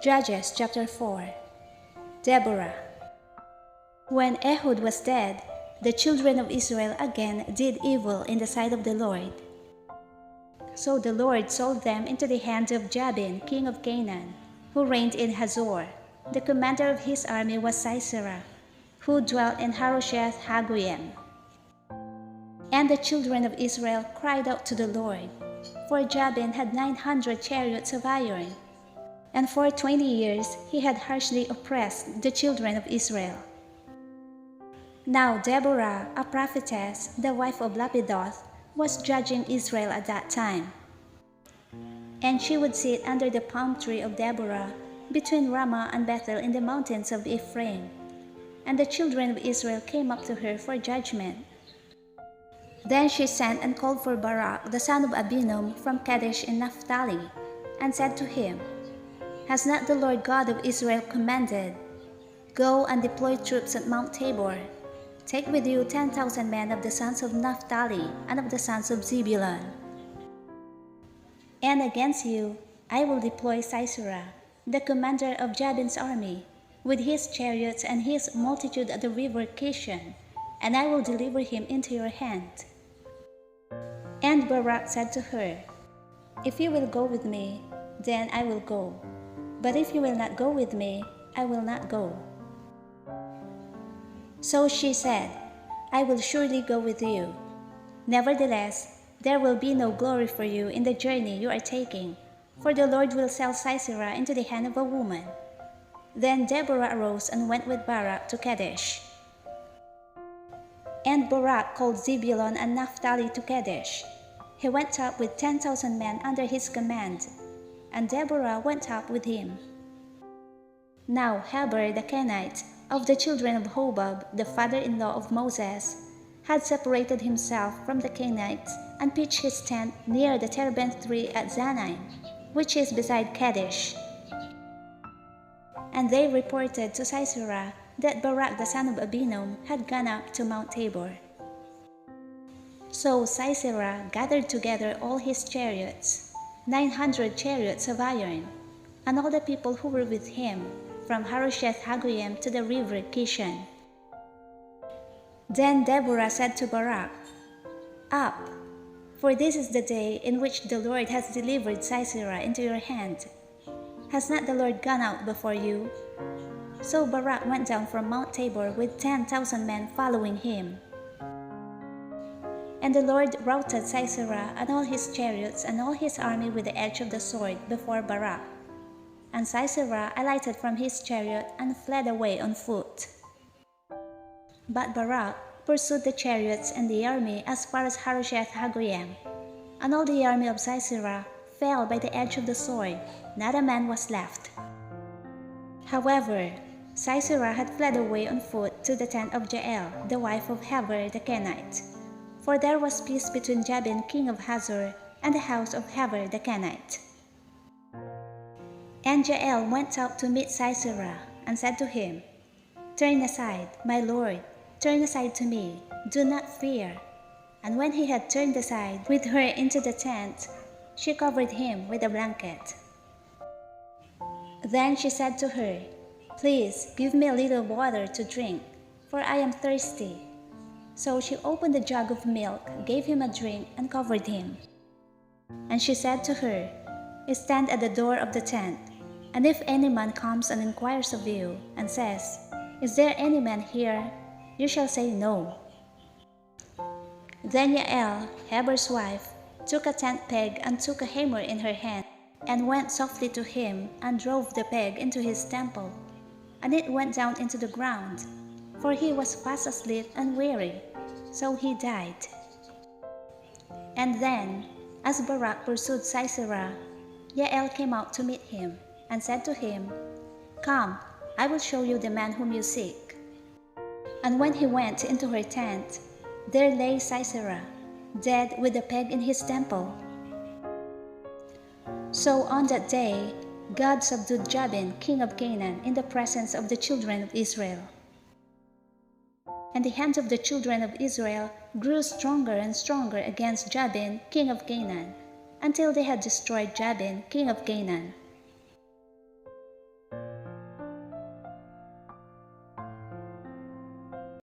Judges chapter 4. Deborah. When Ehud was dead, the children of Israel again did evil in the sight of the Lord. So the Lord sold them into the hands of Jabin, king of Canaan, who reigned in Hazor. The commander of his army was Sisera, who dwelt in Harosheth Hagoyim. And the children of Israel cried out to the Lord, for Jabin had 900 chariots of iron, and for 20 years he had harshly oppressed the children of Israel. Now Deborah, a prophetess, the wife of Lapidoth, was judging Israel at that time. And she would sit under the palm tree of Deborah between Ramah and Bethel in the mountains of Ephraim. And the children of Israel came up to her for judgment. Then she sent and called for Barak, the son of Abinoam, from Kedesh in Naphtali, and said to him, Has not the Lord God of Israel commanded, Go and deploy troops at Mount Tabor. Take with you 10,000 men of the sons of Naphtali and of the sons of Zebulun. And against you I will deploy Sisera, the commander of Jabin's army, with his chariots and his multitude at the River Kishon, and I will deliver him into your hand. And Barak said to her, If you will go with me, then I will go. But if you will not go with me, I will not go. So she said, I will surely go with you. Nevertheless, there will be no glory for you in the journey you are taking, for the Lord will sell Sisera into the hand of a woman. Then Deborah arose and went with Barak to Kedesh. And Barak called Zebulun and Naphtali to Kedesh. He went up with 10,000 men under his command, and Deborah went up with him. Now Heber the Kenite, of the children of Hobab, the father-in-law of Moses, had separated himself from the Kenites and pitched his tent near the terebinth tree at Zaanaim, which is beside Kedesh. And they reported to Sisera that Barak the son of Abinoam had gone up to Mount Tabor. So Sisera gathered together all his chariots, 900 chariots of iron, and all the people who were with him, from Harosheth Hagoyim to the River Kishon. Then Deborah said to Barak, Up, for this is the day in which the Lord has delivered Sisera into your hand. Has not the Lord gone out before you? So Barak went down from Mount Tabor with 10,000 men following him. And the Lord routed Sisera and all his chariots and all his army with the edge of the sword before Barak. And Sisera alighted from his chariot and fled away on foot. But Barak pursued the chariots and the army as far as Harosheth Hagoyim, and all the army of Sisera fell by the edge of the sword, not a man was left. However, Sisera had fled away on foot to the tent of Jael, the wife of Heber the Kenite, for there was peace between Jabin king of Hazor and the house of Heber the Kenite. And Jael went out to meet Sisera, and said to him, Turn aside, my lord, turn aside to me, do not fear. And when he had turned aside with her into the tent, she covered him with a blanket. Then she said to her, Please give me a little water to drink, for I am thirsty. So she opened a jug of milk, gave him a drink, and covered him. And she said to her, Stand at the door of the tent, and if any man comes and inquires of you, and says, Is there any man here? You shall say no. Then Jael, Heber's wife, took a tent peg and took a hammer in her hand, and went softly to him and drove the peg into his temple, and it went down into the ground, for he was fast asleep and weary, so he died. And then, as Barak pursued Sisera, Jael came out to meet him, and said to him, Come, I will show you the man whom you seek. And when he went into her tent, there lay Sisera, dead with a peg in his temple. So on that day, God subdued Jabin, king of Canaan, in the presence of the children of Israel. And the hands of the children of Israel grew stronger and stronger against Jabin, king of Canaan, until they had destroyed Jabin, king of Canaan.